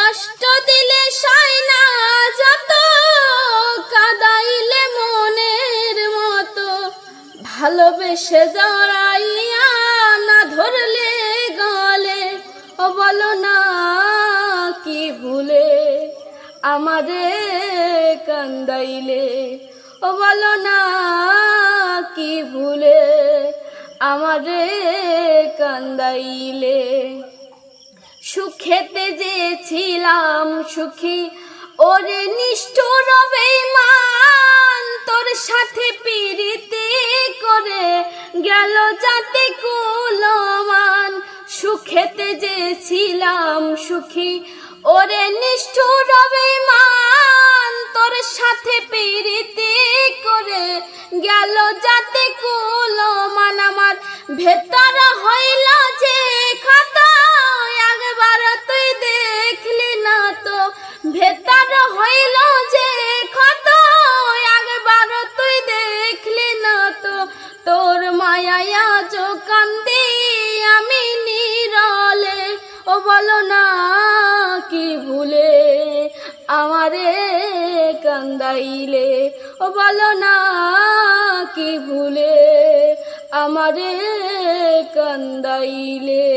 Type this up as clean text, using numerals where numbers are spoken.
কষ্ট দিলে সয় না যত, কাদাইলে মনের মতো, ভালোবেসে জড়াইয়া না ধরলে গলে, ও বলো না কি ভুলে আমারে কান্দাইলে, ও বলো না কি ভুলে আমারে কান্দাইলে। সুখেতে যে ছিলাম সুখী ওরে নিষ্ঠুর বেঈমান, তোর সাথে পিরিতি করে গেল জাতি কুলমান। সুখেতে যে ছিলাম সুখী ওরে নিষ্ঠুর বেঈমান, তোর সাথে পিরিতি করে গেল জাতি কুলমান। আমার ভেতর হইল যে খাতা একবার তুই দেখলি না তো, ভেতর হইল যে খাতা একবার তুই দেখলি না তো, তোর মায়া যো কান্দি আমি নিরলে, ও বলো না কি ভুলে আমারে কান্দাইলে, ও বলো না কি ভুলে আমারে কান্দাইলে।